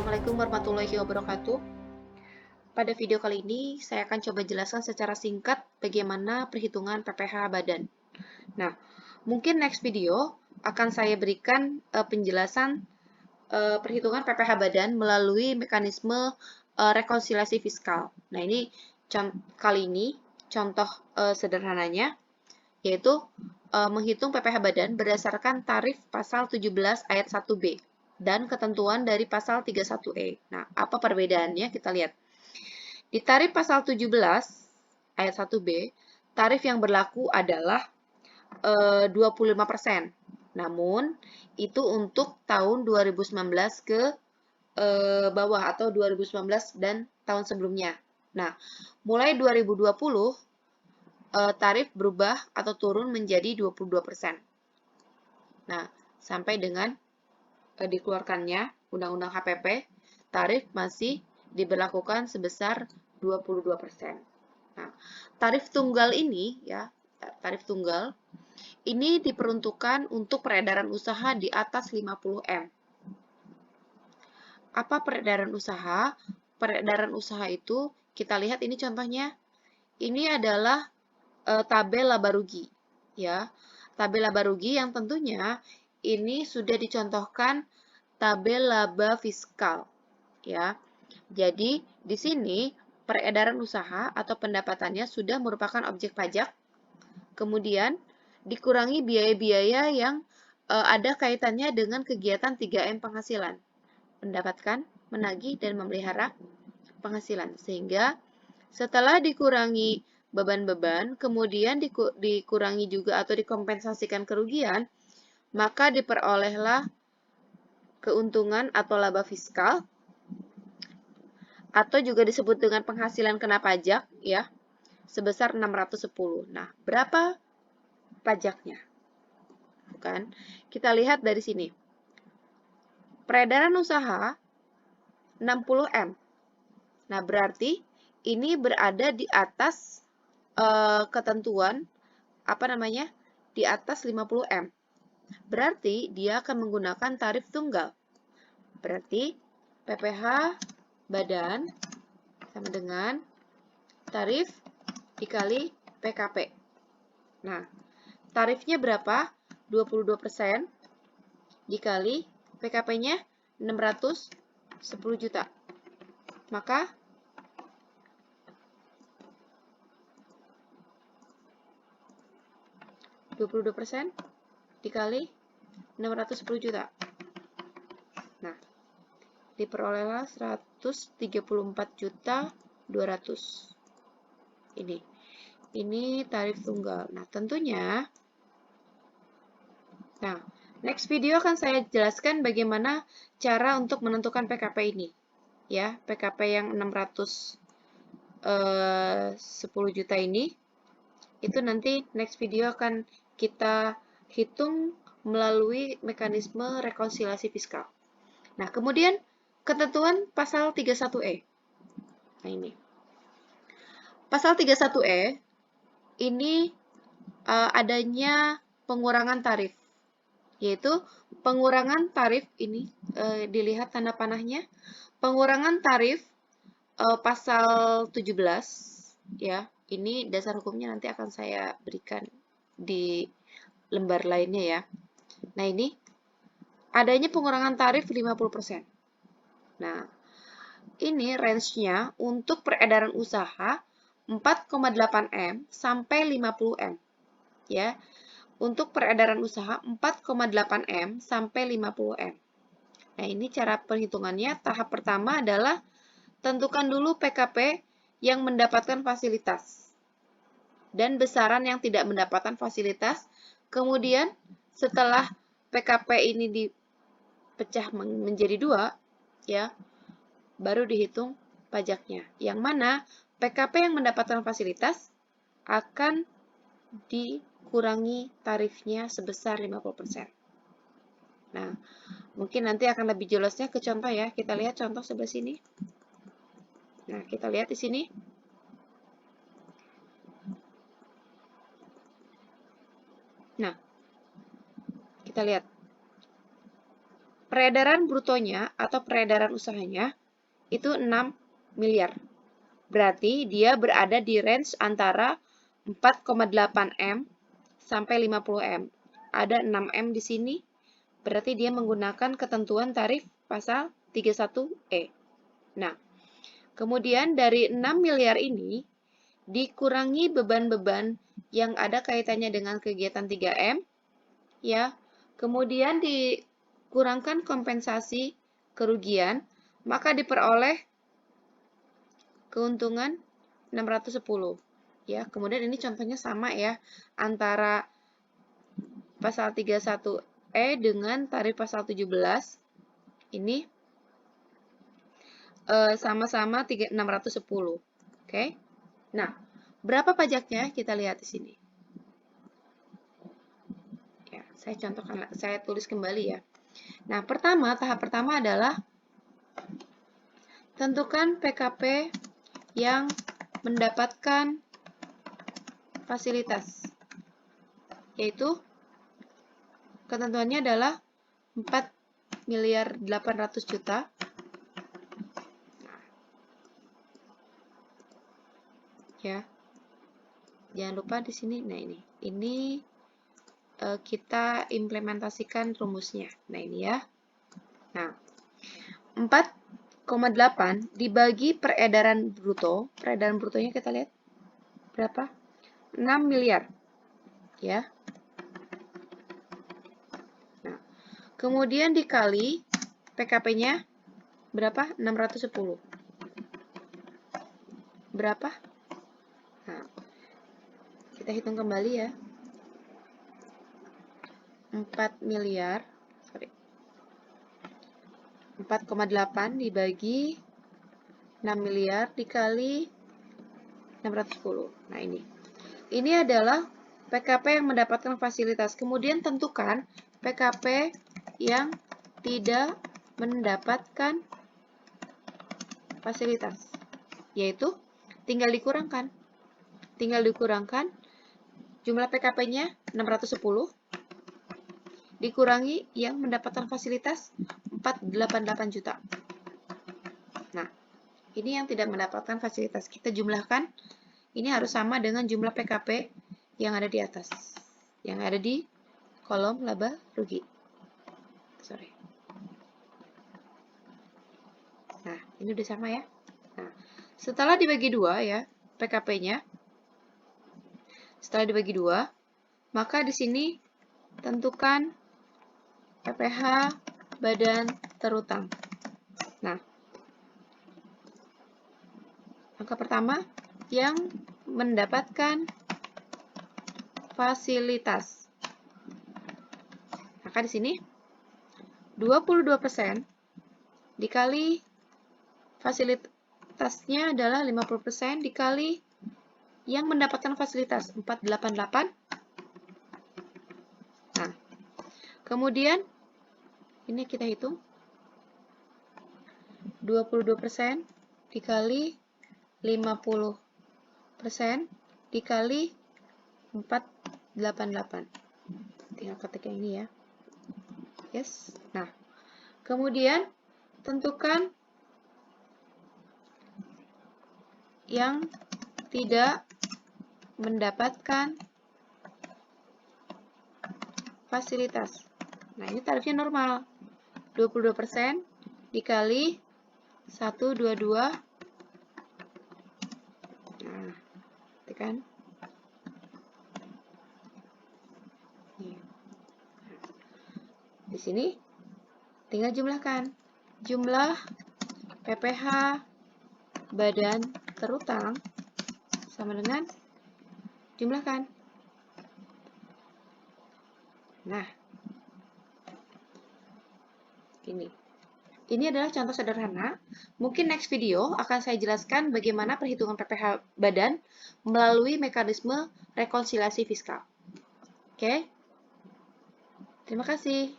Assalamualaikum warahmatullahi wabarakatuh. Pada video kali ini, saya akan coba jelaskan secara singkat bagaimana perhitungan PPh badan. Nah, mungkin next video akan saya berikan penjelasan perhitungan PPh badan melalui mekanisme rekonsiliasi fiskal. Nah, ini kali ini contoh sederhananya, yaitu menghitung PPh badan berdasarkan tarif pasal 17 ayat 1B dan ketentuan dari pasal 31E. Nah, apa perbedaannya? Kita lihat. Di tarif pasal 17 ayat 1B, tarif yang berlaku adalah 25%. Namun, itu untuk tahun 2019 ke bawah atau 2019 dan tahun sebelumnya. Nah, mulai 2020, tarif berubah atau turun menjadi 22%. Nah, sampai dengan dikeluarkannya Undang-Undang HPP, tarif masih diberlakukan sebesar 22%. Nah, tarif tunggal ini ya, tarif tunggal ini diperuntukkan untuk peredaran usaha di atas 50M. Apa peredaran usaha? Peredaran usaha itu kita lihat ini contohnya. Ini adalah tabel laba rugi ya. Tabel laba rugi yang tentunya ini sudah dicontohkan tabel laba fiskal ya. Jadi di sini peredaran usaha atau pendapatannya sudah merupakan objek pajak. Kemudian dikurangi biaya-biaya yang ada kaitannya dengan kegiatan 3M penghasilan. Mendapatkan, menagih, dan memelihara penghasilan. Sehingga setelah dikurangi beban-beban, kemudian dikurangi juga atau dikompensasikan kerugian, maka diperolehlah keuntungan atau laba fiskal, atau juga disebut dengan penghasilan kena pajak, ya, sebesar 610. Nah, berapa pajaknya? Bukan? Kita lihat dari sini. Peredaran usaha 60M. Nah, berarti ini berada di atas ketentuan di atas 50M. Berarti dia akan menggunakan tarif tunggal. Berarti PPh badan sama dengan tarif dikali PKP. Nah, tarifnya berapa? 22% dikali PKP-nya 610 juta. Maka 22% dikali 610 juta. Nah, diperolehlah 134 juta 200. Ini tarif tunggal. Nah, tentunya next video akan saya jelaskan bagaimana cara untuk menentukan PKP ini. Ya, PKP yang 610 juta ini itu nanti next video akan kita hitung melalui mekanisme rekonsiliasi fiskal. Nah, kemudian ketentuan pasal 31E. Nah, ini. Pasal 31E ini adanya pengurangan tarif, yaitu pengurangan tarif ini dilihat tanda panahnya, pengurangan tarif pasal 17 ya. Ini dasar hukumnya nanti akan saya berikan di lembar lainnya ya. Nah, ini adanya pengurangan tarif 50%. Nah, ini range-nya untuk peredaran usaha 4,8M sampai 50M. Ya. Untuk peredaran usaha 4,8M sampai 50M. Nah, ini cara perhitungannya. Tahap pertama adalah tentukan dulu PKP yang mendapatkan fasilitas dan besaran yang tidak mendapatkan fasilitas. Kemudian setelah PKP ini dipecah menjadi 2, ya, baru dihitung pajaknya. Yang mana PKP yang mendapatkan fasilitas akan dikurangi tarifnya sebesar 50%. Nah, mungkin nanti akan lebih jelasnya ke contoh ya. Kita lihat contoh sebelah sini. Nah, kita lihat di sini. Nah, kita lihat. peredaran brutonya atau peredaran usahanya itu 6 miliar. Berarti dia berada di range antara 4,8 M sampai 50 M. Ada 6 M di sini, berarti dia menggunakan ketentuan tarif pasal 31E. Nah, kemudian dari 6 miliar ini dikurangi beban-beban yang ada kaitannya dengan kegiatan 3M, ya. Kemudian dikurangkan kompensasi kerugian, maka diperoleh keuntungan 610. Ya, kemudian ini contohnya sama ya antara pasal 31E dengan tarif pasal 17. Ini sama-sama 610. Oke. Nah, berapa pajaknya? Kita lihat di sini. Ya, saya tulis kembali ya. Nah, tahap pertama adalah tentukan PKP yang mendapatkan fasilitas, yaitu ketentuannya adalah 4 miliar 800 juta. Ya, jangan lupa di sini. Nah, ini kita implementasikan rumusnya. Nah, ini ya. Nah, 4,8 dibagi peredaran bruto. Peredaran brutonya kita lihat berapa? 6 miliar. Ya. Nah, kemudian dikali PKP-nya berapa? 610. Berapa? Nah, kita hitung kembali ya. 4 miliar, 4,8 dibagi 6 miliar dikali 610. Nah, ini adalah PKP yang mendapatkan fasilitas. Kemudian tentukan PKP yang tidak mendapatkan fasilitas, yaitu tinggal dikurangkan. Jumlah PKP-nya 610 dikurangi yang mendapatkan fasilitas 488 juta. Nah, ini yang tidak mendapatkan fasilitas. Kita jumlahkan, ini harus sama dengan jumlah PKP yang ada di atas, yang ada di kolom laba rugi. Nah, ini udah sama ya. Nah, setelah dibagi 2 ya, PKP-nya. Setelah dibagi 2, maka di sini tentukan PPh badan terutang. Nah, angka pertama yang mendapatkan fasilitas. Maka di sini 22% dikali fasilitasnya adalah 50% dikali yang mendapatkan fasilitas 488. Nah, kemudian ini kita hitung 22% dikali 50% dikali 488. Tinggal ketik yang ini ya. Yes. Nah, kemudian tentukan yang tidak mendapatkan fasilitas. Nah, ini tarifnya normal. 22% dikali 122. Nah, tekan. Di sini tinggal jumlahkan. Jumlah PPh badan terutang sama dengan jumlahkan. Nah, ini adalah contoh sederhana. Mungkin next video akan saya jelaskan bagaimana perhitungan PPh badan melalui mekanisme rekonsiliasi fiskal. Oke? Terima kasih.